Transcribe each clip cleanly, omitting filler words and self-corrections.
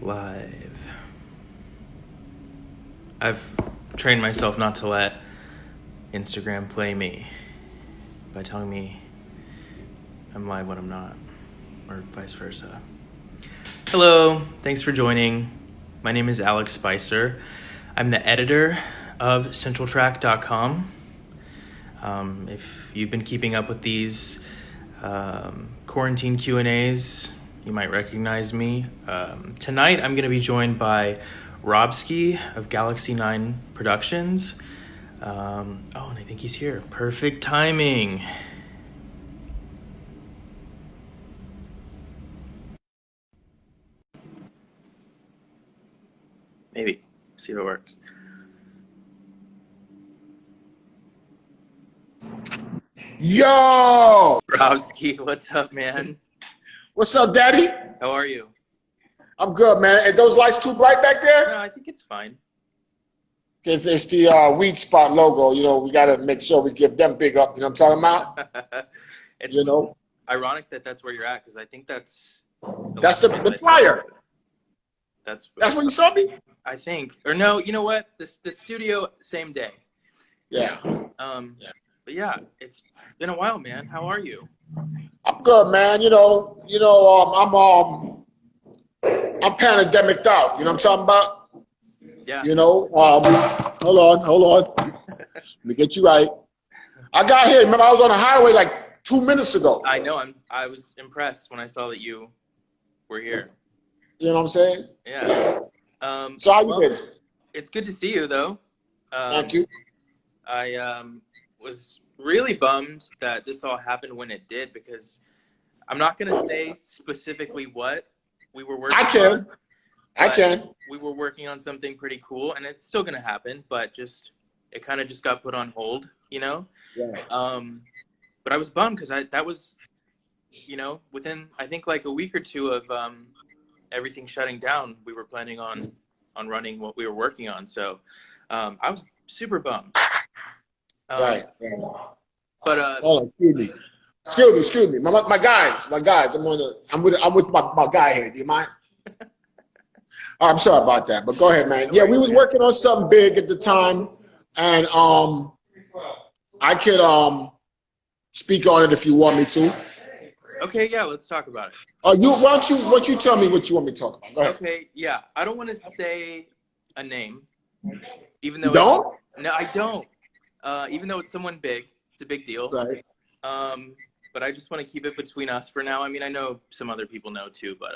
Live. I've trained myself not to let Instagram play me by telling me I'm live when I'm not, or vice versa. Hello, thanks for joining. My name is Alex Spicer. I'm the editor of centraltrack.com. If you've been keeping up with these quarantine Q&As, you might recognize me. Tonight I'm going to be joined by Robski of Galaxy 9 Productions. And I think he's here. Perfect timing. Maybe. See if it works. Yo! Robski, what's up, man? What's up, Daddy? How are you? I'm good, man. And those lights too bright back there? No, I think it's fine. It's the weed spot logo. You know, we got to make sure we give them big up. You know what I'm talking about? It's You know? ironic that that's where you're at, because I think that's the flyer. That's where you saw me? I think. Or no, you know what? The studio, same day. Yeah. But yeah, it's been a while, man. How are you? I'm good, man. I'm pandemicked out. You know what I'm talking about? Yeah. You know, hold on. Let me get you right. I got here. Remember, I was on the highway like 2 minutes ago. I know. I was impressed when I saw that you were here. You know what I'm saying? Yeah. So how you been? It's good to see you, though. Thank you. I was really bummed that this all happened when it did, because I'm not going to say specifically what we were working on. I can. We were working on something pretty cool, and it's still going to happen, but it kind of just got put on hold, you know? Yeah. But I was bummed because that was, within, I think, like a week or two of everything shutting down, we were planning on running what we were working on. So I was super bummed. Right. But hold on, excuse me. My guys. I'm with my guy here. Do you mind? I'm sorry about that, but go ahead, man. Yeah, we was working on something big at the time, and I could speak on it if you want me to. Okay, yeah, let's talk about it. Why don't you tell me what you want me to talk about? Go ahead. Okay, yeah, I don't want to say a name, even though you don't. No, I don't. Even though it's someone big, it's a big deal. Right. But I just want to keep it between us for now. I mean, I know some other people know too, but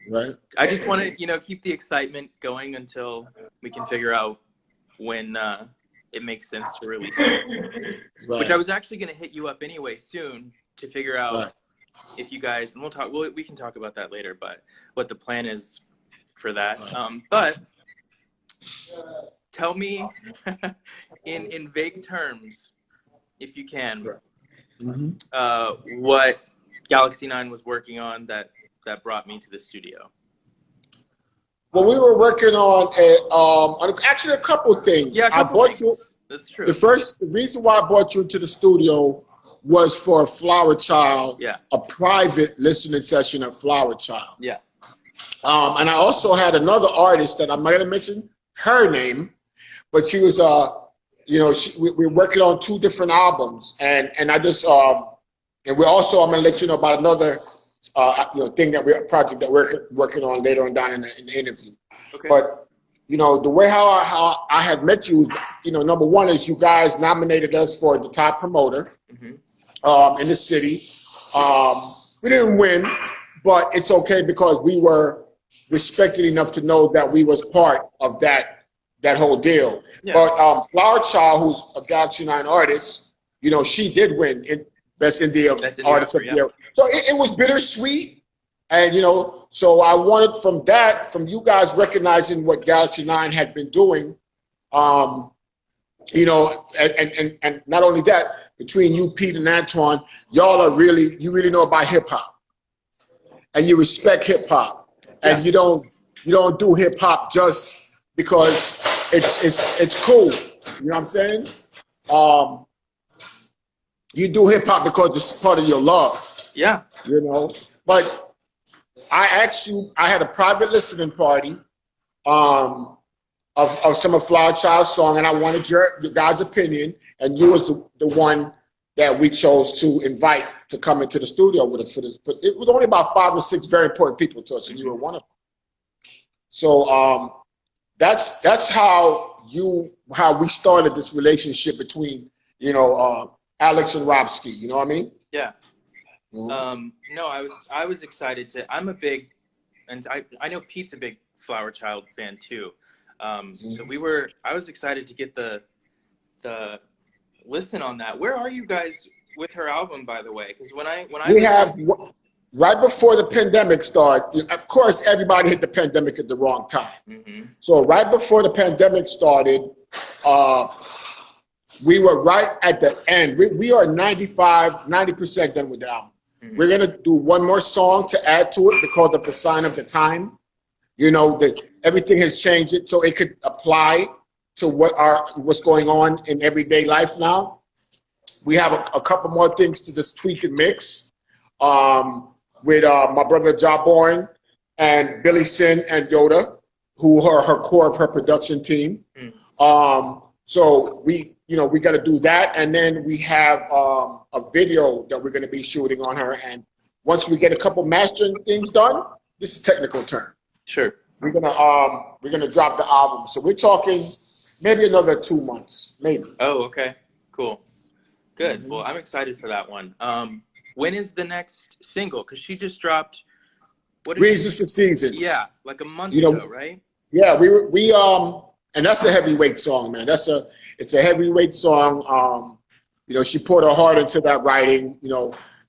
right. I just want to, keep the excitement going until we can figure out when it makes sense to release it. Right. Which I was actually going to hit you up anyway soon to figure out if you guys, and we can talk about that later, but what the plan is for that. But tell me in vague terms, if you can, what Galaxy 9 was working on that brought me to the studio. Well, we were working on actually a couple things. Yeah, a couple things. That's true. The reason why I brought you into the studio was for Flower Child, a private listening session at Flower Child. Yeah. And I also had another artist that I'm not gonna mention her name, but she was we're working on 2 different albums, and I just and we're also, I'm gonna let you know about another project that we're working on later on down in the interview. Okay. But the way how I had met you, number one is you guys nominated us for the top promoter in the city. We didn't win, but it's okay because we were respected enough to know that we was part of that whole deal. Yeah. But Flower Child, who's a Galaxy 9 artist, she did win Best Indie Artist of the Year. So it was bittersweet. And, so I wanted from you guys recognizing what Galaxy 9 had been doing, and not only that, between you, Pete, and Antoine, you really know about hip hop, and you respect hip hop, and you don't do hip hop just because it's cool. You know what I'm saying? You do hip hop because it's part of your love. Yeah. But I asked you. I had a private listening party um, of some of Flower Child's song, and I wanted your guys' opinion. And you was the one that we chose to invite to come into the studio with us for this. But it was only about 5 or 6 very important people to us, and you were one of them. So that's how we started this relationship between Alex and Robski. You know what I mean? Yeah. Mm-hmm. No, I was excited to. I'm a big, and I know Pete's a big Flower Child fan too. So I was excited to get the listen on that. Where are you guys with her album, by the way? Because when I We have right before the pandemic started. Of course, everybody hit the pandemic at the wrong time. Mm-hmm. So right before the pandemic started, we were right at the end. We are 90% done with the album. Mm-hmm. We're gonna do one more song to add to it because of the sign of the time. That everything has changed it so it could apply to what's going on in everyday life now. We have a couple more things to just tweak and mix with my brother Jawborn and Billy Sin and Yoda, who are her core of her production team. So we got to do that, and then we have a video that we're going to be shooting on her. And once we get a couple mastering things done, this is technical term. Sure. We're gonna drop the album. So we're talking maybe another 2 months, maybe. Oh, okay, cool, good. Mm-hmm. Well, I'm excited for that one. When is the next single? Because she just dropped. Reasons for Seasons. Yeah, like a month ago, right? Yeah, we and that's a heavyweight song, man. It's a heavyweight song. She poured her heart into that writing.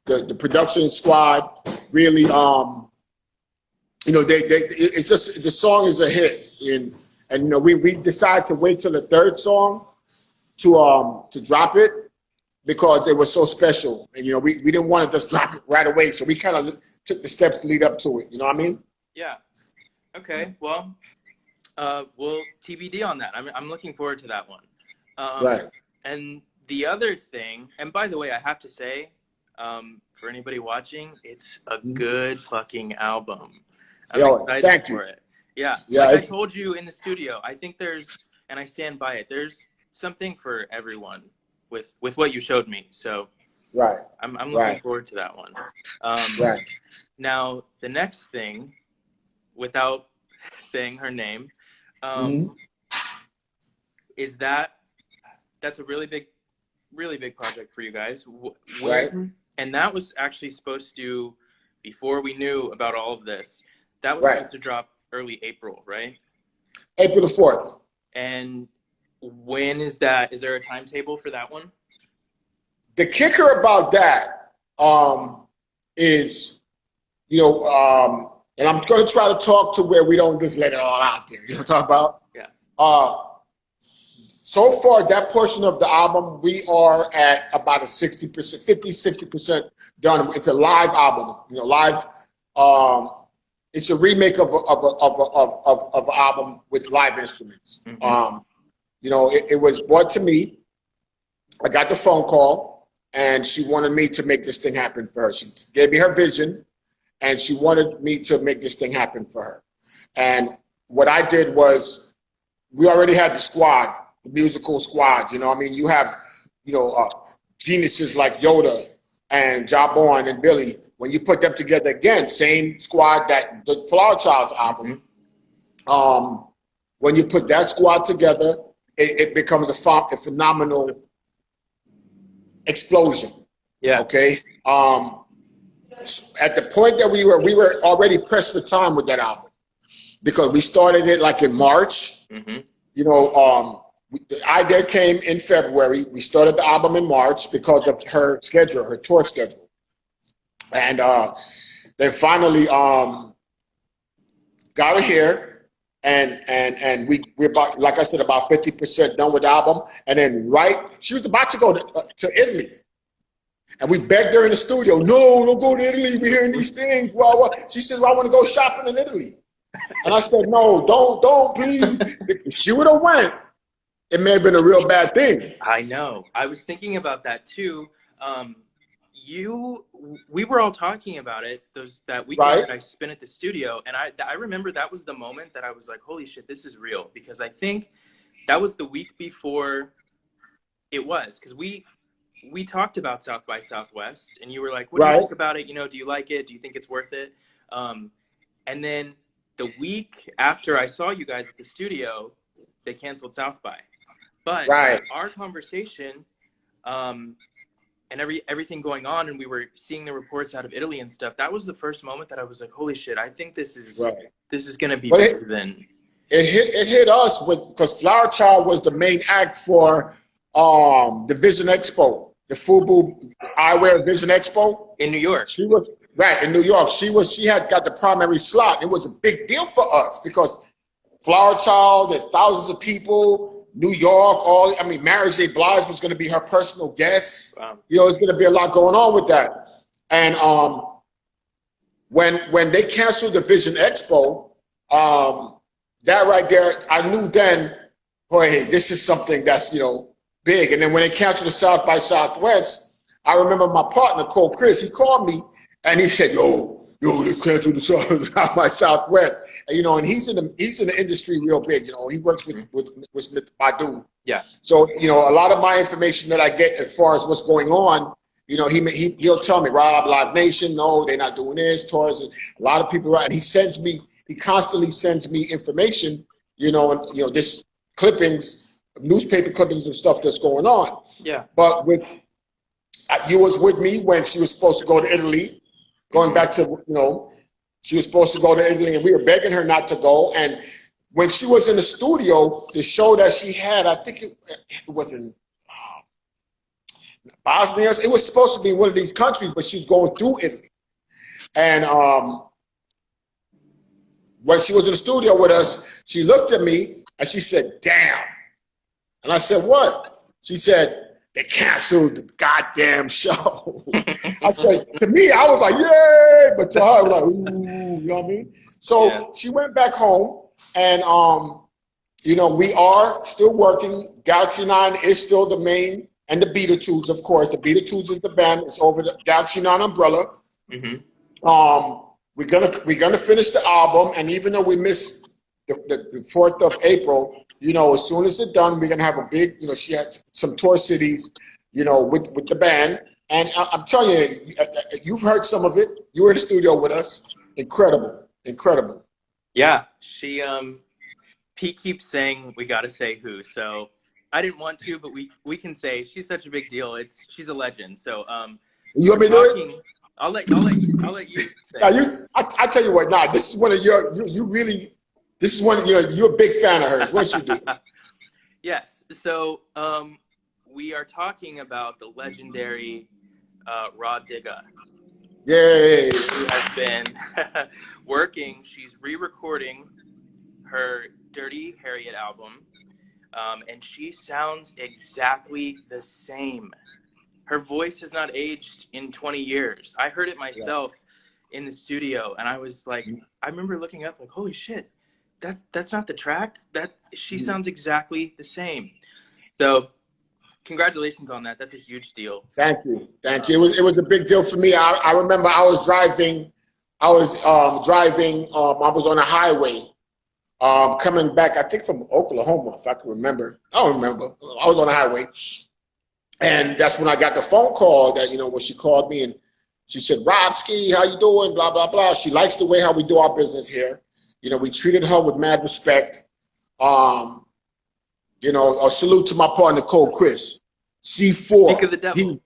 The production squad really it's just the song is a hit, and we decided to wait till the third song to drop it because it was so special, and we didn't want to just drop it right away, so we kind of took the steps to lead up to it. You know what I mean? Yeah. Okay. Well, we'll TBD on that. I'm looking forward to that one. Right. And the other thing, and by the way, I have to say, for anybody watching, it's a good fucking album. I'm excited for it. Yeah. Like I told you in the studio, I think and I stand by it, there's something for everyone with what you showed me. So right. I'm looking forward to that one. Right. Now, the next thing, without saying her name, is that's a really big project for you guys. Right. And that was actually supposed to, before we knew about all of this, that was supposed to drop early April, right? April the 4th. And when is that? Is there a timetable for that one? The kicker about that is, and I'm going to try to talk to where we don't just let it all out there. You know what I'm talking about? Yeah. So far, that portion of the album, we are at about a 60%, 50-60% done. It's a live album. Live. It's a remake of an album with live instruments. Mm-hmm. It was brought to me. I got the phone call, and she wanted me to make this thing happen for her. She gave me her vision, and she wanted me to make this thing happen for her. And what I did was, we already had the squad, the musical squad. You have, geniuses like Yoda and Jawborn and Billy. When you put them together again, same squad that the Flower Child's album. Mm-hmm. When you put that squad together, it becomes a phenomenal explosion. Yeah. Okay. At the point that we were already pressed for time with that album because we started it like in March. Mm-hmm. The idea came in February. We started the album in March because of her schedule, her tour schedule. And then finally got her here, and we're about, like I said, about 50% done with the album. And then she was about to go to Italy. And we begged her in the studio, no, don't go to Italy. We're hearing these things. Well, she said, well, I want to go shopping in Italy. And I said, no, don't, please. If she would have went, it may have been a real bad thing. I know. I was thinking about that too. we were all talking about it that weekend Right, that I spent at the studio, and I remember that was the moment that I was like, holy shit, this is real, because I think that was the week before it was, because we talked about South by Southwest, and you were like, what do you right, think about it? Do you like it? Do you think it's worth it? And then the week after I saw you guys at the studio, they canceled South by. But right. our conversation, and everything going on, and we were seeing the reports out of Italy and stuff, that was the first moment that I was like, holy shit, I think this is Right. going to be But bigger than. it hit us because Flower Child was the main act for the Vision Expo, the FUBU Eyewear Vision Expo. In New York. She was right in New York. She had got the primary slot. It was a big deal for us because Flower Child, there's thousands of people. New York, Mary J. Blige was going to be her personal guest. Wow. It's going to be a lot going on with that. And when they canceled the Vision Expo, that right there, I knew then, boy, hey, this is something that's big. And then when they canceled the South by Southwest, I remember my partner Cole Chris. He called me and he said, "Yo, they canceled the South by Southwest." And he's in the industry real big. He works with Smith Badu. Yeah. So a lot of my information that I get as far as what's going on, he'll tell me, Rob, Live Nation, no, they're not doing this. Tours, a lot of people, and he constantly sends me information, and this clippings, newspaper clippings and stuff that's going on. Yeah. But you was with me when she was supposed to go to Italy, going back to she was supposed to go to Italy, and we were begging her not to go. And when she was in the studio, the show that she had, I think it was in Bosnia. It was supposed to be one of these countries, but she's going through Italy. And when she was in the studio with us, she looked at me and she said, "Damn." And I said, "What?" She said, "They canceled the goddamn show." I said, to me, I was like, "Yay!" But to her, I was like, "Ooh," you know what I mean? So she went back home, and we are still working. Galaxy 9 is still the main, and the Beetlejuice, of course. The Beetlejuice is the band. It's over the Galaxy 9 umbrella. Mm-hmm. We're gonna finish the album, and even though we missed the 4th of April, as soon as it's done, we're gonna have a big, she had some tour cities, with the band. And I'm telling you, you've heard some of it. You were in the studio with us. Incredible, incredible. Yeah, she Pete keeps saying we got to say who, so I didn't want to, but we can say she's such a big deal. She's a legend. So you want me to do it? I'll let you say. Now I tell you what. Nah, this is one of you really. This is one of you're a big fan of hers. What you do? Yes. So we are talking about the legendary Rah Digga. Yay! Who has been working. She's re-recording her Dirty Harriet album, and she sounds exactly the same. Her voice has not aged in 20 years. I heard it myself in the studio, and I was like, I remember looking up like, holy shit, that's not the track. She sounds exactly the same. So congratulations on that. That's a huge deal. Thank you. It was a big deal for me. I remember I was driving. I was on a highway, coming back, I think from Oklahoma, if I can remember. I don't remember. I was on a highway. And that's when I got the phone call that, when she called me and she said, "Robski, how you doing? Blah, blah, blah." She likes the way how we do our business here. We treated her with mad respect. A salute to my partner, Cole Chris. C4. Speak of the devil.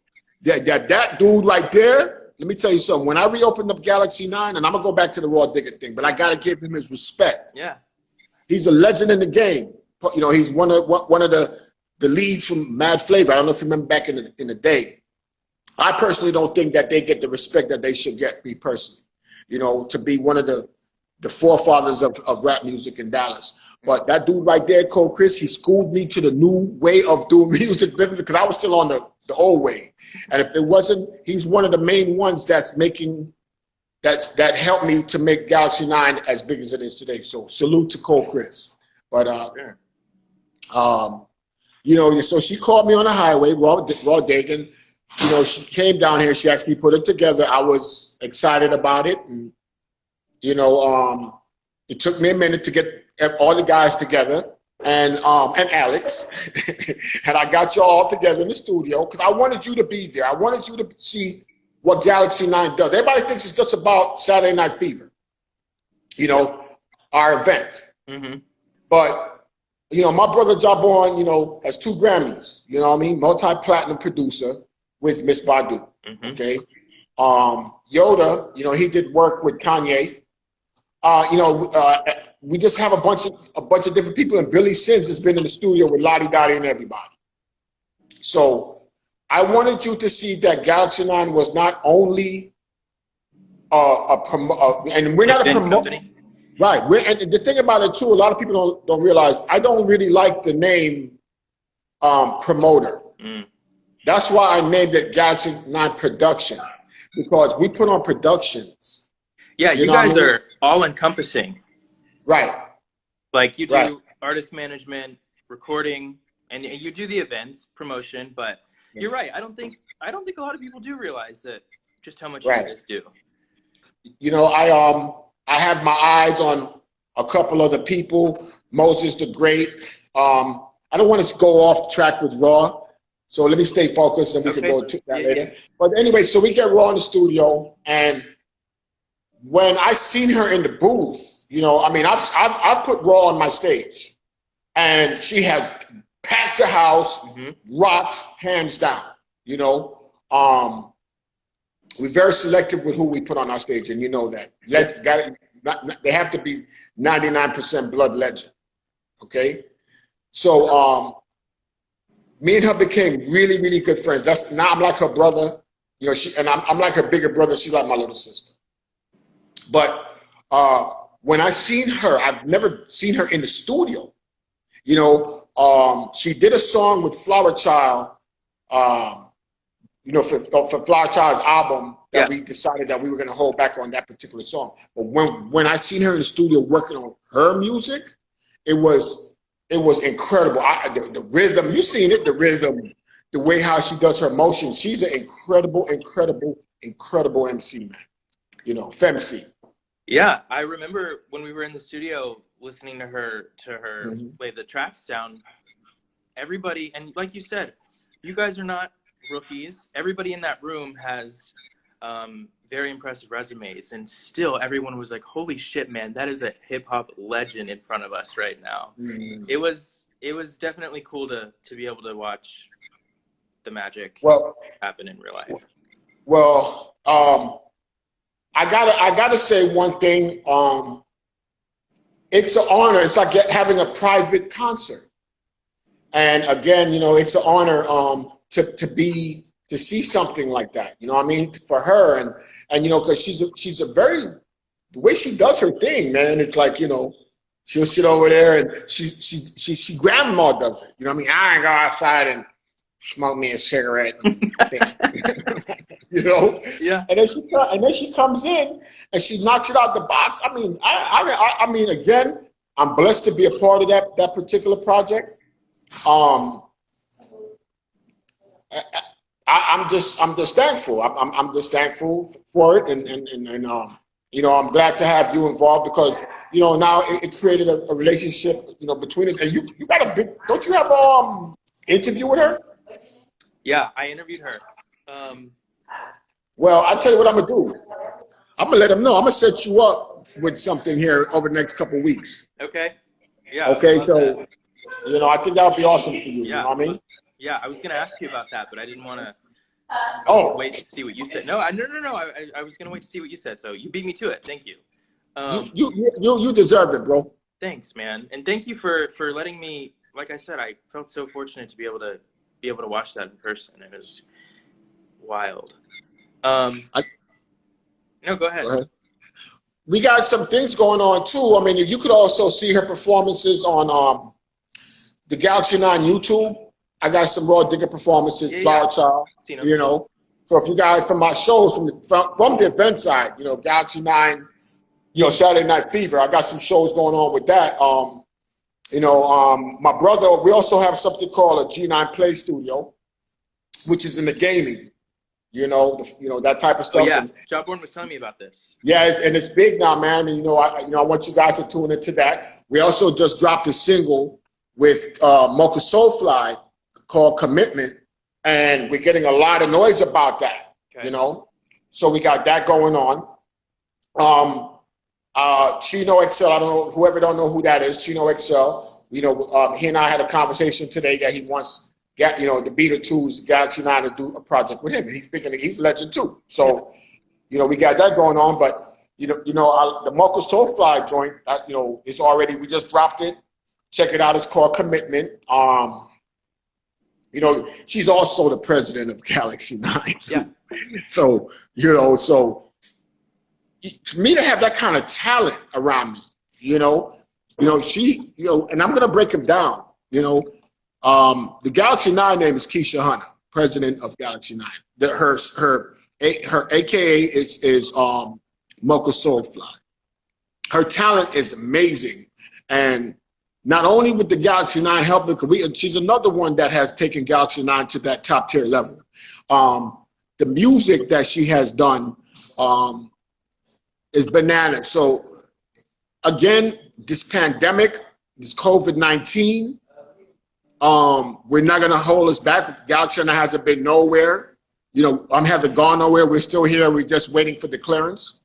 That dude right there, let me tell you something. When I reopened up Galaxy 9, and I'm going to go back to the Rah Digga thing, but I got to give him his respect. Yeah. He's a legend in the game. He's one of the leads from Mad Flavor. I don't know if you remember back in the day. I personally don't think that they get the respect that they should get, me personally. To be one of the forefathers of rap music in Dallas. But that dude right there, Cole Chris, he schooled me to the new way of doing music business because I was still on the old way. And if it wasn't, he's one of the main ones that's making that helped me to make Galaxy 9 as big as it is today. So salute to Cole Chris. But so she called me on the highway, Rah Digga. you know, she came down here. She actually put it together. I was excited about it, and you know, it took me a minute to get all the guys together, and Alex, and I got you all together in the studio because I wanted you to be there. I wanted you to see what Galaxy 9 does. Everybody thinks it's just about Saturday Night Fever, you know, our event. Mm-hmm. But, you know, my brother Jabon, you know, has 2 Grammys, you know what I mean? Multi-platinum producer with Miss Badu, okay? Yoda, you know, he did work with Kanye. You know, we just have a bunch of different people, and Billy Sins has been in the studio with Lottie Dottie and everybody. So I wanted you to see that Galaxy 9 was not only and we're not a promoter, right? And the thing about it too, a lot of people don't realize I don't really like the name promoter. That's why I named it Galaxy 9 Production, because we put on productions. Yeah, you guys are all encompassing. Right. Like you do artist management, recording, and you do the events, promotion, but you're right. I don't think a lot of people do realize that just how much you guys do. You know, I have my eyes on a couple other people. Moses the Great. I don't want to go off track with Raw, so let me stay focused, and we can go to that later. But anyway, so we get Raw in the studio, and when I seen her in the booth, you know, I mean, I've put Raw on my stage, and she had packed the house, rocked hands down. You know, we're very selective with who we put on our stage, and you know that. They have to be 99% blood legend. Okay, so me and her became really, really good friends. Now I'm like her brother. You know, I'm like her bigger brother. She's like my little sister. But when I seen her, I've never seen her in the studio. You know, she did a song with Flower Child, you know, for Flower Child's album that we decided that we were going to hold back on that particular song. But when I seen her in the studio working on her music, it was incredible. The rhythm, you seen it, the rhythm, the way how she does her motion. She's an incredible, incredible, incredible MC, man. You know, femc. Yeah, I remember when we were in the studio listening to her lay the tracks down. Everybody, and like you said, you guys are not rookies. Everybody in that room has very impressive resumes, and still everyone was like, "Holy shit, man, that is a hip hop legend in front of us right now." It was definitely cool to be able to watch the magic happen in real life. Well, I gotta say one thing. It's an honor. It's like having a private concert. And again, you know, it's an honor to see something like that. You know what I mean? For her, and you know, because she's a very, the way she does her thing, man. It's like, you know, she'll sit over there and she grandma does it. You know what I mean? I ain't go outside and smoke me a cigarette. You know? Yeah. And then she comes in and she knocks it out the box. I mean, again, I'm blessed to be a part of that particular project. I'm just thankful. I'm just thankful for it, and you know, I'm glad to have you involved because, you know, now it created a relationship, you know, between us. And you got a big, don't you have interview with her? Yeah, I interviewed her. Well, I'll tell you what I'm gonna do. I'm gonna let them know. I'm gonna set you up with something here over the next couple of weeks. Okay. Yeah. Okay, so you know, I think that would be awesome for you. Yeah. You know what I mean? Yeah, I was gonna ask you about that, but I didn't want to. Wait to see what you said. No. I was gonna wait to see what you said. So you beat me to it. Thank you. You deserve it, bro. Thanks, man, and thank you for letting me. Like I said, I felt so fortunate to be able to watch that in person. It was wild. No, go ahead. We got some things going on too. I mean, you could also see her performances on the Galaxy 9 YouTube. I got some Rah Digga performances, Flower Child, you know. So if you guys from my shows from the event side, you know, Galaxy 9, you know, Saturday Night Fever, I got some shows going on with that. You know, my brother, we also have something called a G9 Play Studio, which is in the gaming. that type of Oh stuff. yeah, And John Bourne was telling me about this. yeah, and it's big now, man. And I want you guys to tune into that. We also just dropped a single with Mocha Soulfly called "Commitment," and we're getting a lot of noise about that. Okay. So we got that going on. Chino XL, I don't know, whoever don't know who that is, Chino XL. He and I had a conversation today that he wants the Beta 2's Galaxy 9 to do a project with him, and he's a legend too. So we got that going on, but the Mocha Soulfly joint, it's already, we just dropped it. Check it out. It's called "Commitment." She's also the president of Galaxy 9. Yeah. So, for me to have that kind of talent around me, and I'm gonna break him down. The Galaxy 9 name is Keisha Hunter, president of Galaxy 9. Her AKA is Mocha Soulfly. Her talent is amazing, and not only with the Galaxy 9 helping, she's another one that has taken Galaxy 9 to that top tier level. The music that she has done is bananas. So again, this pandemic, this COVID-19, we're not gonna hold us back. Galaxy 9 hasn't been nowhere. Haven't gone nowhere. We're still here. We're just waiting for the clearance.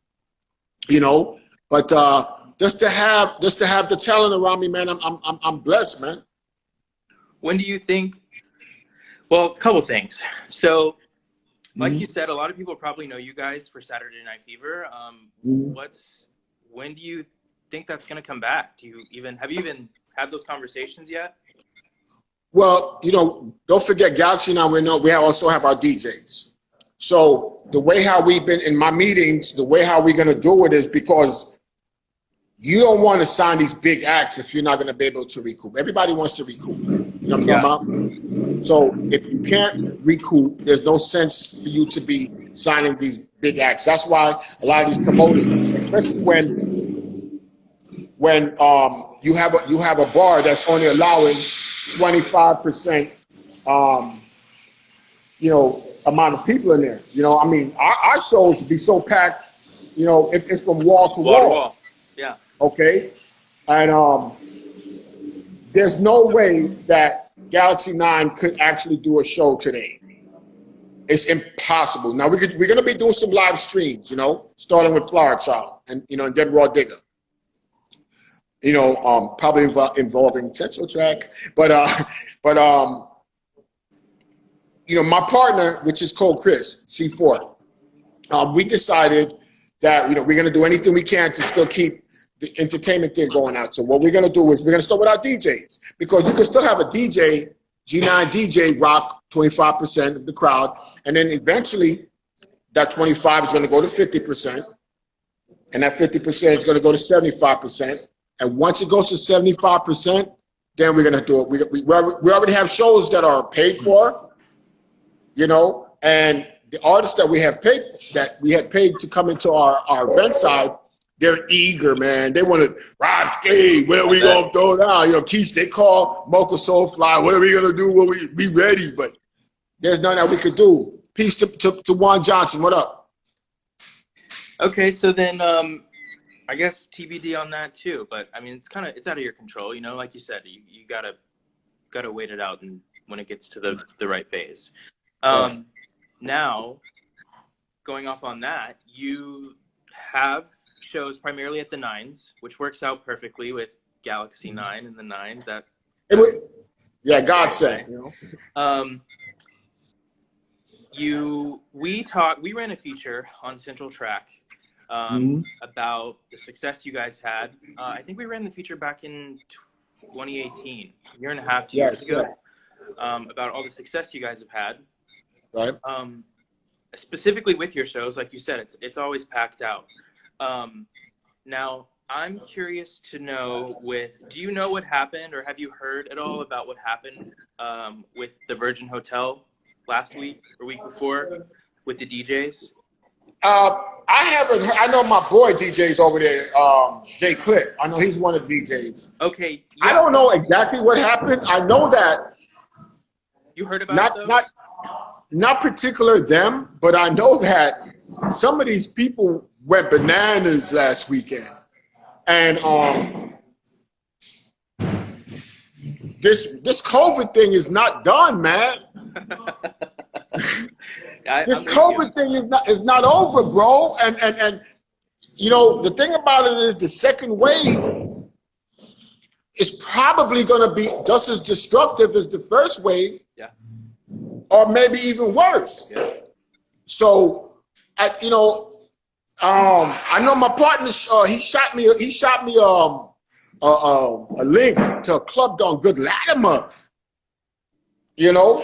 But just to have the talent around me, man, I'm blessed, man. When do you think? Well, a couple things. So, like you said, a lot of people probably know you guys for Saturday Night Fever. When do you think that's going to come back? Have you even had those conversations yet? Well, don't forget Galaxy 9. We also have our DJs. So the way how we've been in my meetings, the way how we're going to do it is because you don't want to sign these big acts if you're not going to be able to recoup. Everybody wants to recoup. You know what I'm talking about? So if you can't recoup, there's no sense for you to be signing these big acts. That's why a lot of these promoters, especially when you have a bar that's only allowing 25%, amount of people in there. Our shows be so packed, it's from wall to wall. Yeah. Okay. And there's no way that Galaxy 9 could actually do a show today. It's impossible. Now we're gonna be doing some live streams, starting with Flower Child and then Rah Digga. Probably involving Central Track, but my partner, which is called Chris C4, we decided that we're going to do anything we can to still keep the entertainment thing going out. So what we're going to do is we're going to start with our DJs, because you can still have a DJ, G9 DJ, rock 25% of the crowd, and then eventually that 25 is going to go to 50%, and that 50% is going to go to 75%, and once it goes to 75%, then we're going to do it. We already have shows that are paid for. And the artists that we had paid to come into our event side, they're eager, man. They want to, Robski, when are we going to throw down? Keish, they call Mocha Soulfly, what are we going to do when we be ready? But there's nothing that we could do. Peace to Juan Johnson, what up? Okay, so then I guess TBD on that too. But I mean, it's out of your control. Like you said, you gotta wait it out, and when it gets to the right phase. Now, going off on that, you have shows primarily at the Nines, which works out perfectly with Galaxy 9 and the Nines. Yeah, God said. We ran a feature on Central Track about the success you guys had. I think we ran the feature back in 2018, a year and a half, 2 years ago, about all the success you guys have had. Right. Specifically with your shows, like you said, it's always packed out. Now, I'm curious to know do you know what happened, or have you heard at all about what happened with the Virgin Hotel last week or week before with the DJs? I haven't heard. I know my boy DJ's over there, Jay Clip. I know he's one of the DJs. Okay. Yeah. I don't know exactly what happened. I know that. You heard about it, though? not particular them, but I know that some of these people went bananas last weekend. And this COVID thing is not done, man. This COVID thing is not over, bro. And you know, the thing about it is the second wave is probably going to be just as destructive as the first wave, or maybe even worse. So, you know, I know my partner. He shot me a link to a club down Good Latimer. You know,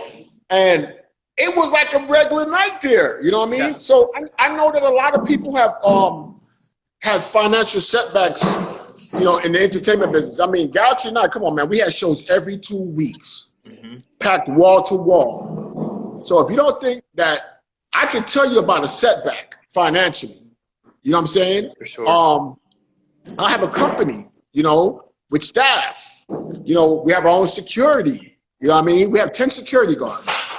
and it was like a regular night there. You know what I mean? So I know that a lot of people have had financial setbacks. You know, in the entertainment business. I mean, Galaxy Night, come on, man. We had shows every 2 weeks, packed wall to wall. So if you don't think that, I can tell you about a setback financially. You know what I'm saying? For sure. I have a company, you know, with staff. You know, we have our own security. You know what I mean? We have 10 security guards.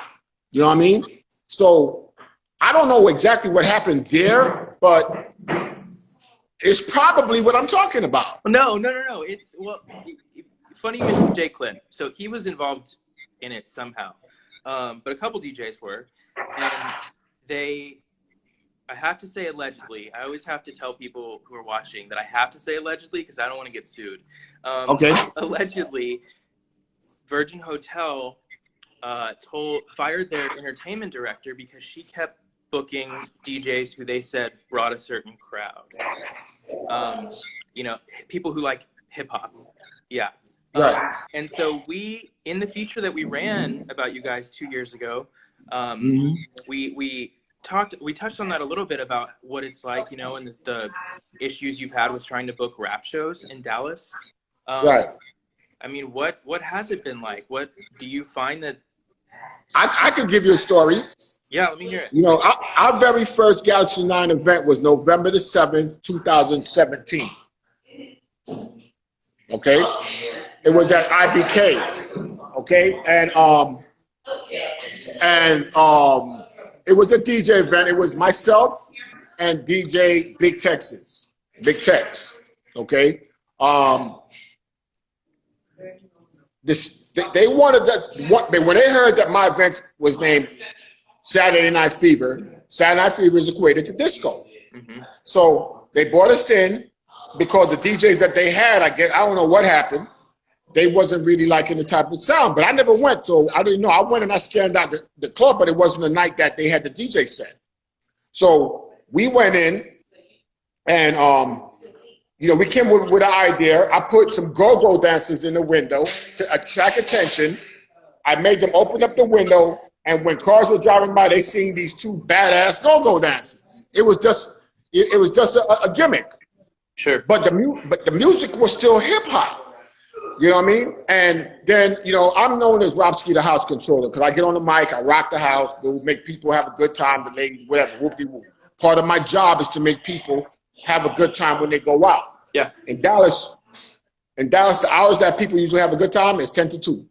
You know what I mean? So I don't know exactly what happened there, but it's probably what I'm talking about. No. It's, well, funny you mentioned Jay Clint. So he was involved in it somehow. But a couple DJs were. And I have to say allegedly, I always have to tell people who are watching that I have to say allegedly because I don't want to get sued. Okay. Allegedly, Virgin Hotel fired their entertainment director because she kept booking DJs who they said brought a certain crowd. You know, people who like hip hop. Yeah. Right. And so in the feature that we ran about you guys 2 years ago, we touched on that a little bit about what it's like, you know, and the issues you've had with trying to book rap shows in Dallas. Right. I mean, what has it been like? What do you find that? I could give you a story. Yeah, let me hear it. You know, our very first Galaxy 9 event was November the 7th, 2017. Okay? It was at IBK. Okay? And it was a DJ event. It was myself and DJ Big Tex. Okay? They wanted us, when they heard that my event was named Saturday Night Fever, Saturday Night Fever is equated to disco. So they brought us in because the DJs that they had, I don't know what happened. They wasn't really liking the type of sound, but I never went, so I didn't know. I went and I scanned out the club, but it wasn't the night that they had the DJ set. So we went in and, you know, we came with an idea. I put some go-go dancers in the window to attract attention. I made them open up the window, and when cars were driving by, they seen these two badass go-go dancers. It was just a gimmick. Sure. But the music was still hip hop. You know what I mean? And then, you know, I'm known as Robski, the house controller, because I get on the mic, I rock the house, make people have a good time, the ladies, whatever, whoop-de-whoop. Part of my job is to make people have a good time when they go out. Yeah. In Dallas, the hours that people usually have a good time is 10 to 2.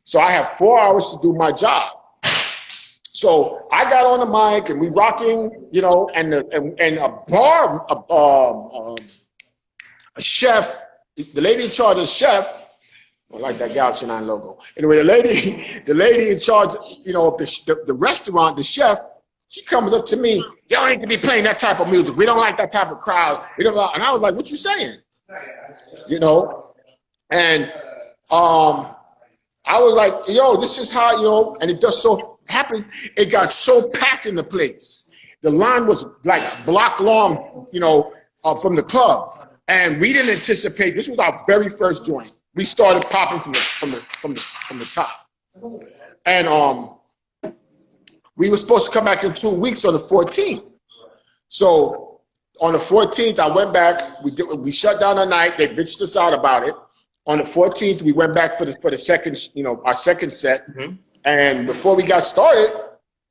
So I have 4 hours to do my job. So I got on the mic and we rocking, you know, and a chef, the lady in charge of the chef, I like that Galaxy 9 logo. Anyway, the lady in charge, you know, of the restaurant, the chef, she comes up to me, you don't need to be playing that type of music. We don't like that type of crowd. We don't. And I was like, what you saying? You know? And I was like, yo, this is how, you know, and it just so happened, it got so packed in the place. The line was like a block long, you know, from the club. And we didn't anticipate, this was our very first joint. We started popping from the top. And we were supposed to come back in 2 weeks on the 14th. So on the 14th, I went back, we shut down the night, they bitched us out about it. On the 14th, we went back for the second, you know, our second set. And before we got started,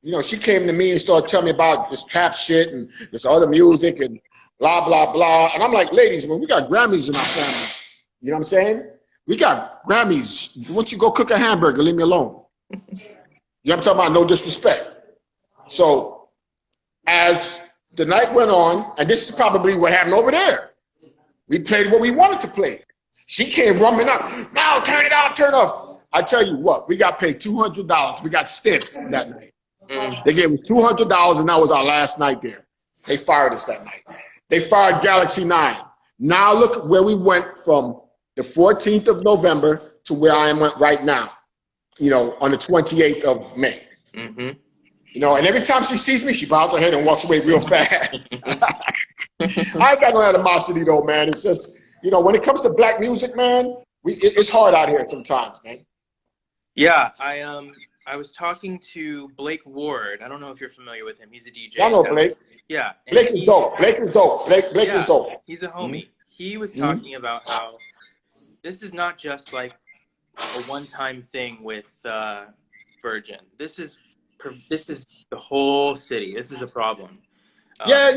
you know, she came to me and started telling me about this trap shit and this other music and blah, blah, blah. And I'm like, ladies, man, we got Grammys in our family. You know what I'm saying? We got Grammys. Why don't you go cook a hamburger? Leave me alone. You know what I'm talking about? No disrespect. So as the night went on, and this is probably what happened over there, we played what we wanted to play. She came rumbling up, now turn it off, turn it off. I tell you what, we got paid $200. We got stints that night. They gave us $200, and that was our last night there. They fired us that night. They fired Galaxy 9. Now look where we went from the 14th of November to where I am right now, you know, on the 28th of May. Mm-hmm. You know, and every time she sees me, she bows her head and walks away real fast. I ain't got no animosity though, man. It's just, you know, when it comes to black music, man, it's hard out here sometimes, man. Yeah, I was talking to Blake Ward. I don't know if you're familiar with him. He's a DJ. I know Blake. Yeah. Blake is dope. Blake is dope. Blake is dope. He's a homie. He was talking about how this is not just like a one-time thing with Virgin. This is the whole city. This is a problem. Yeah.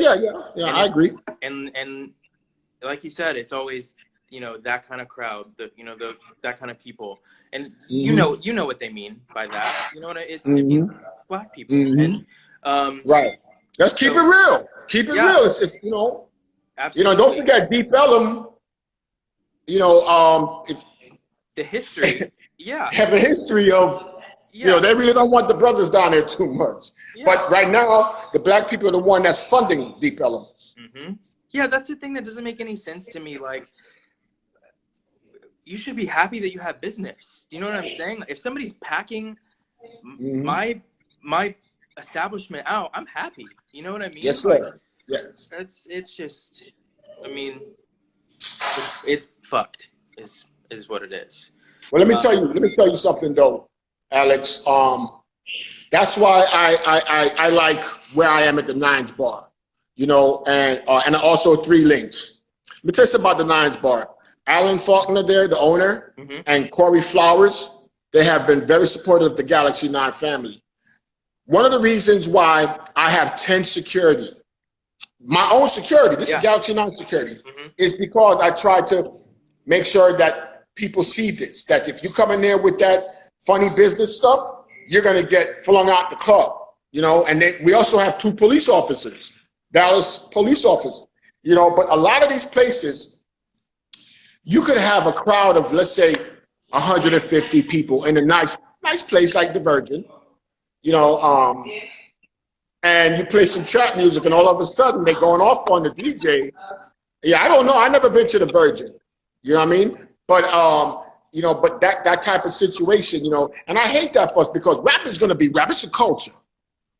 I agree. And like you said, it's always, you know, that kind of crowd, that kind of people, and you know what they mean by that. You know what it means? Black people. And, right. Let's keep it real. Keep it real. It's you know. Absolutely. You know, don't forget Deep Ellum. You know, the history. Yeah. Have a history of. You know, they really don't want the brothers down there too much. Yeah. But right now, the black people are the one that's funding Deep Ellum. Yeah, that's the thing that doesn't make any sense to me. Like, you should be happy that you have business. Do you know what I'm saying? If somebody's packing my establishment out, I'm happy. You know what I mean? Yes, sir. Yes. It's just, I mean, it's fucked. Is what it is. Well, let me tell you something though, Alex. That's why I like where I am at the Nines Bar. You know, and also 3 Links. Let me tell you something about the Nines Bar. Alan Faulkner there, the owner, and Corey Flowers, they have been very supportive of the Galaxy 9 family. One of the reasons why I have 10 security, my own security, this is Galaxy 9 security, is because I try to make sure that people see this, that if you come in there with that funny business stuff, you're going to get flung out the club, you know, and then we also have 2 police officers. Dallas police officers, you know, but a lot of these places, you could have a crowd of, let's say, 150 people in a nice place like the Virgin, you know, and you play some trap music, and all of a sudden they're going off on the DJ. Yeah, I don't know. I never been to the Virgin, you know what I mean? But you know, but that type of situation, you know, and I hate that for us because rap is going to be rap. It's a culture,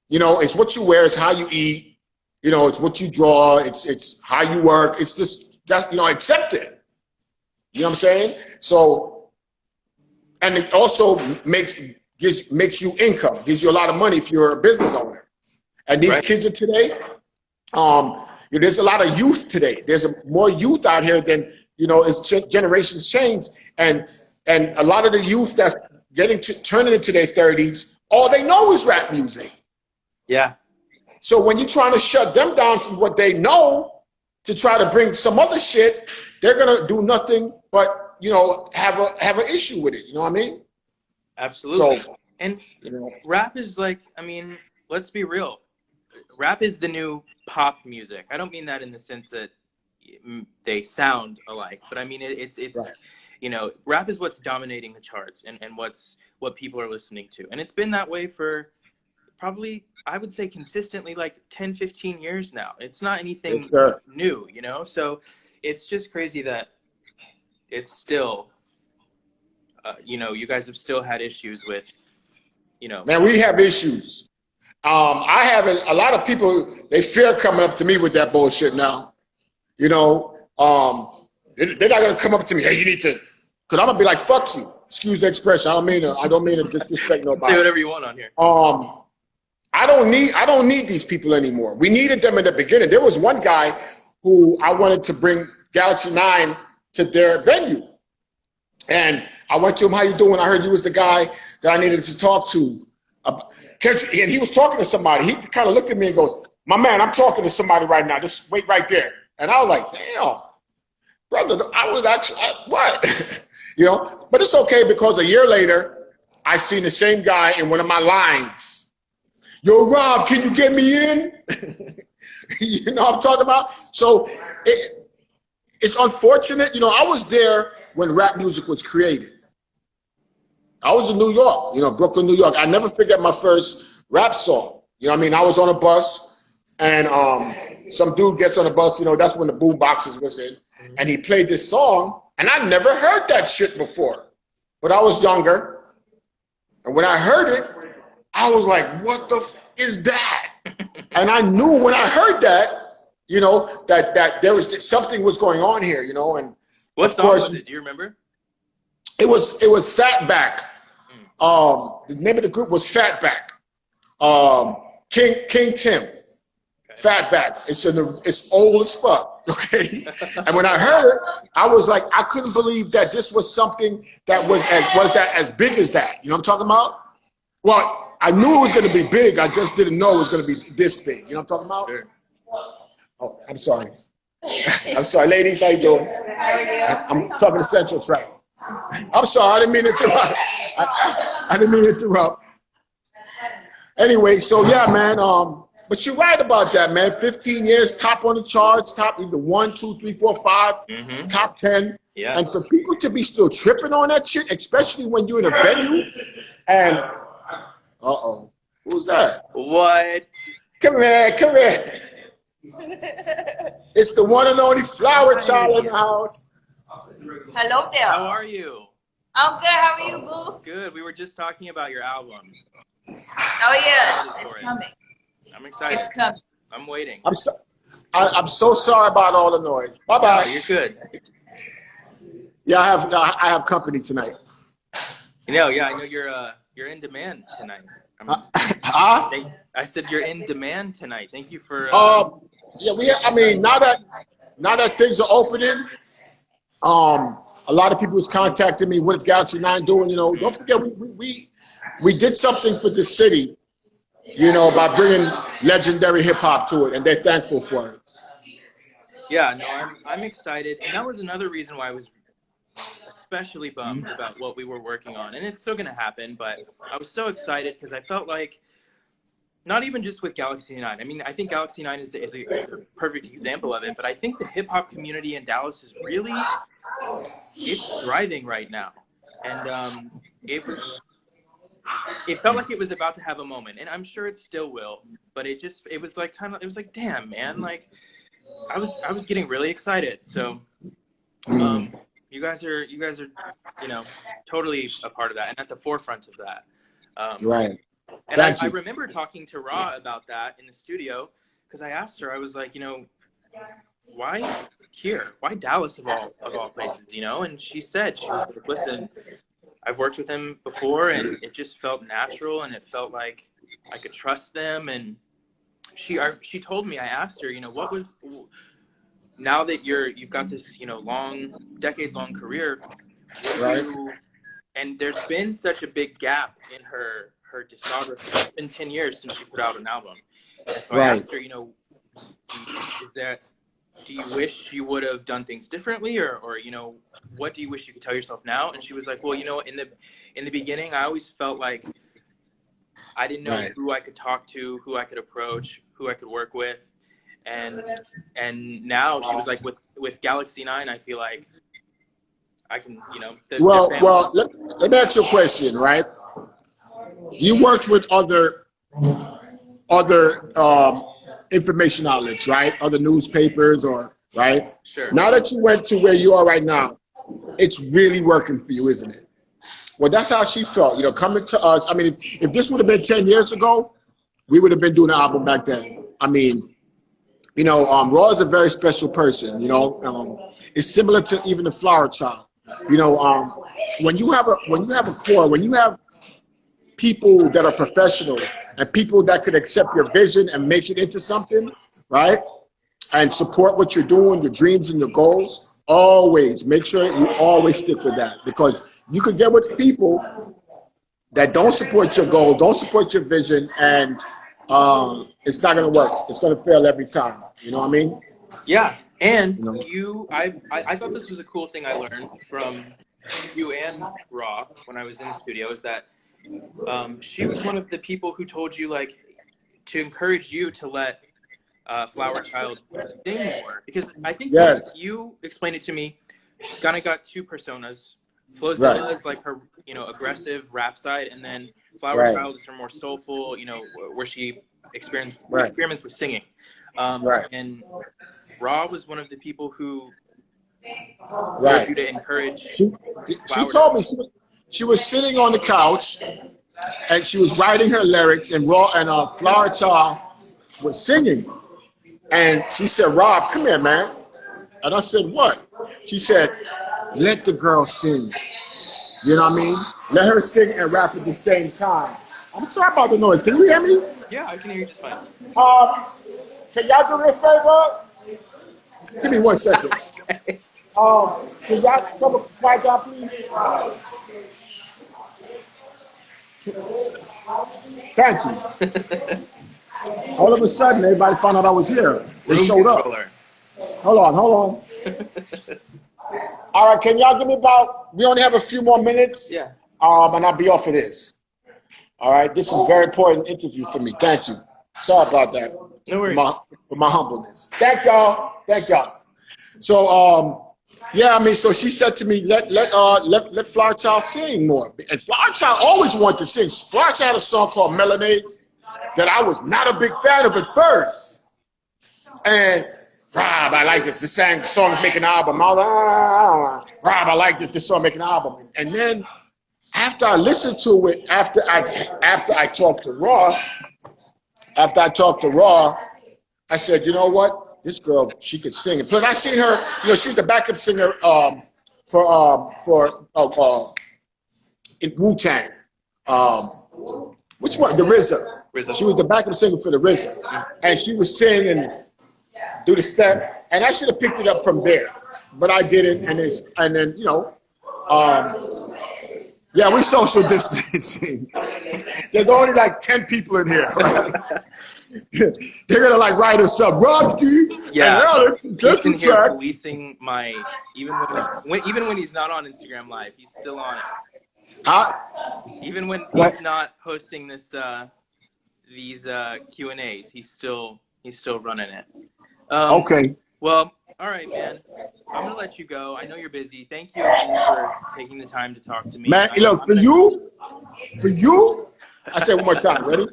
you know. It's what you wear, it's how you eat. You know, it's what you draw, it's how you work, it's just, you know, accept it. You know what I'm saying? So, and it also makes you income, gives you a lot of money if you're a business owner. And these kids of today, there's a lot of youth today. There's more youth out here than, you know, as generations change. And a lot of the youth that's turning into their 30s, all they know is rap music. Yeah. So when you're trying to shut them down from what they know to try to bring some other shit, they're gonna do nothing but, you know, have an issue with it. You know what I mean? Absolutely. So, and you know, rap is like, I mean, let's be real. Rap is the new pop music. I don't mean that in the sense that they sound alike, but I mean it's right. You know, rap is what's dominating the charts and what people are listening to, and it's been that way for probably, I would say, consistently like 10, 15 years now. It's not anything new, you know? So it's just crazy that it's still, you know, you guys have still had issues with, you know. Man, we have issues. I haven't, a lot of people, they fear coming up to me with that bullshit now. You know, they're not going to come up to me, hey, you need to, because I'm going to be like, fuck you. Excuse the expression. I don't mean to disrespect nobody. Say whatever you want on here. I don't need these people anymore. We needed them in the beginning. There was one guy who I wanted to bring Galaxy 9 to their venue. And I went to him, how you doing? I heard you was the guy that I needed to talk to. And he was talking to somebody. He kind of looked at me and goes, my man, I'm talking to somebody right now. Just wait right there. And I was like, damn, brother, I was actually, what? You know, but it's okay because a year later, I seen the same guy in one of my lines. Yo, Rob, can you get me in? You know what I'm talking about? So it's unfortunate. You know, I was there when rap music was created. I was in New York, you know, Brooklyn, New York. I never forget my first rap song. You know what I mean? I was on a bus, and some dude gets on the bus, you know, that's when the boom boxes was in, and he played this song, and I never heard that shit before. But I was younger, and when I heard it, I was like, what the f is that? And I knew when I heard that, you know, that there was something was going on here, you know, and what song was it? Do you remember? It was Fatback. The name of the group was Fatback. King Tim. Okay. Fatback. It's old as fuck. Okay. And when I heard it, I was like, I couldn't believe that this was something that was as big as that. You know what I'm talking about? Well, I knew it was going to be big. I just didn't know it was going to be this big. You know what I'm talking about? Sure. Oh, I'm sorry. I'm sorry, ladies. How you doing? I'm talking to Central Track. I'm sorry, I didn't mean to interrupt. I didn't mean to interrupt. Anyway, so yeah, man. But you're right about that, man. 15 years, top on the charts, top either 1, 2, 3, 4, 5, top 10. Yeah. And for people to be still tripping on that shit, especially when you're in a venue, and who's that? What? Come here. It's the one and only Flower Child in the house. Hello there. How are you? I'm good. How are you, boo? Good. We were just talking about your album. Oh yes, it's coming. I'm excited. It's coming. I'm waiting. I'm so sorry about all the noise. Bye bye. No, you're good. Yeah, I have company tonight. Yeah, I know you're in demand tonight. I said you're in demand tonight. Thank you for. Yeah, I mean, now that things are opening, a lot of people was contacting me. What is Galaxy 9 doing? You know, don't forget we did something for this city, you know, by bringing legendary hip hop to it, and they're thankful for it. Yeah, no, I'm excited, and that was another reason why I was especially bummed about what we were working on, and it's still gonna happen. But I was so excited because I felt like, not even just with Galaxy 9. I mean, I think Galaxy 9 is a perfect example of it, but I think the hip hop community in Dallas is really, it's thriving right now, and it felt like it was about to have a moment, and I'm sure it still will. But it was like damn, man, like I was getting really excited. So you guys are you know, totally a part of that and at the forefront of that. Right. And I remember talking to Rah about that in the studio, because I asked her, I was like, you know, why here? Why Dallas of all places, you know? And she was like, listen, I've worked with him before, and it just felt natural, and it felt like I could trust them. And she told me, I asked her, you know, what was, now that you've got this, you know, decades-long career, right? And there's been such a big gap in her discography. It's been 10 years since she put out an album. And so I asked her, you know, do you wish you would have done things differently, or you know, what do you wish you could tell yourself now? And she was like, well, you know, in the beginning, I always felt like I didn't know who I could talk to, who I could approach, who I could work with, and now she was like, with Galaxy 9, I feel like I can, you know. Well, let me ask you a question, right? You worked with other information outlets, right? Other newspapers, right? Sure. Now that you went to where you are right now, it's really working for you, isn't it? Well, that's how she felt, you know, coming to us. I mean, if this would have been 10 years ago, we would have been doing an album back then. I mean, you know, Raw is a very special person, you know. It's similar to even the Flower Child. You know, when you have a core, when you have people that are professional and people that could accept your vision and make it into something, right? And support what you're doing, your dreams and your goals, always make sure you always stick with that, because you could get with people that don't support your goals, don't support your vision, and it's not going to work. It's going to fail every time. You know what I mean? Yeah. And I thought this was a cool thing I learned from you and Raw when I was in the studio, is that she was one of the people who told you like to encourage you to let Flower Child sing more, because I think Yes. you explained it to me. She's kind of got two personas. Flowzilla Right. is like her, aggressive rap side, and then Flower Right. Child is her more soulful, where she experiments with singing. Right. And Rah was one of the people who Right. you to encourage. She told me she was sitting on the couch and she was writing her lyrics, and Flower Child was singing. And she said, "Rob, come here, man." And I said, "What?" She said, "Let the girl sing." You know what I mean? Let her sing and rap at the same time. I'm sorry about the noise. Can you hear me? Yeah, I can hear you just fine. Can y'all do me a favor? Give me 1 second. Okay. Can y'all come quiet down, please? Thank you. All of a sudden, everybody found out I was here. They showed up. Hold on. All right, can y'all give me we only have a few more minutes. Yeah. And I'll be off of this. All right, this is a very important interview for me. Thank you. Sorry about that. No worries. For my humbleness. Thank y'all. So, so she said to me, let Flower Child sing more. And Flower Child always wanted to sing. Flower Child had a song called Melody that I was not a big fan of at first. And Rob, I like this. This song's making an album. Rob, I like this. This song making an album. And then after I listened to it, after I talked to Rah, I said, you know what? This girl, she could sing. And plus, I seen her. She's the backup singer in Wu-Tang. Which one? The RZA. She was the backup singer for the RZA, and she was singing and do the step. And I should have picked it up from there, but I didn't. And then we social distancing. There's only like 10 people in here. They're gonna like write us up, Robski. Yeah, and he's in here policing my even when he's not on Instagram Live, he's still on it. Huh? Even when he's not hosting these Q&As, he's still running it. Okay. Well, all right, man. I'm gonna let you go. I know you're busy. Thank you again for taking the time to talk to me. Man, look, for you, I say one more time, ready?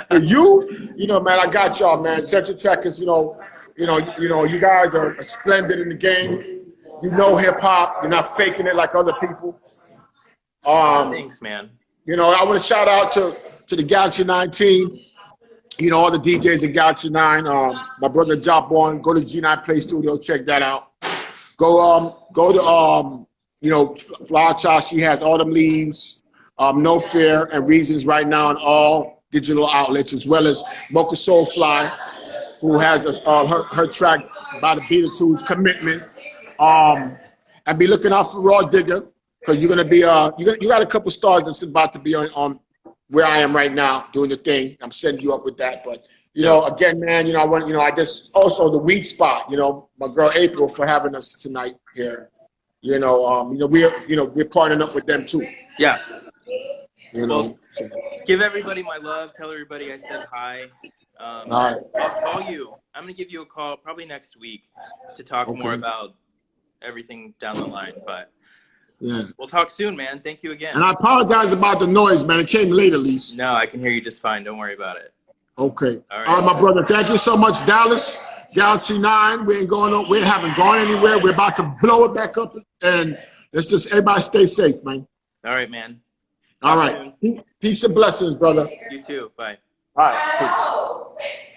For you, man, I got y'all, man. Central Trackers, you guys are splendid in the game. You know hip hop. You're not faking it like other people. Thanks, man. I want to shout out to the Galaxy 9 team. All the DJs at Galaxy 9. My brother Job Bourne, go to G9 Play Studio, check that out. Go to Flower Child. She has Autumn Leaves, No Fear, and Reasons right now on all digital outlets, as well as Mocha Soulfly, who has her track by the Beatitudes, Commitment. And be looking out for Rah Digga, because you're gonna be you got a couple stars that's about to be on where I am right now doing the thing. I'm setting you up with that, but again, man, I just also the Weed Spot, my girl April for having us tonight here. We're partnering up with them too. Yeah. Well, give everybody my love. Tell everybody I said hi. All right. I'll call you. I'm gonna give you a call probably next week to talk more about everything down the line, but. Yeah. We'll talk soon, man. Thank you again. And I apologize about the noise, man. It came late at least. No, I can hear you just fine. Don't worry about it. Okay. All right, my brother. Thank you so much, Dallas. Galaxy 9. We haven't gone anywhere. We're about to blow it back up, and let's just everybody stay safe, man. All right, man. All right. Peace and blessings, brother. You too. Bye. All right. Peace.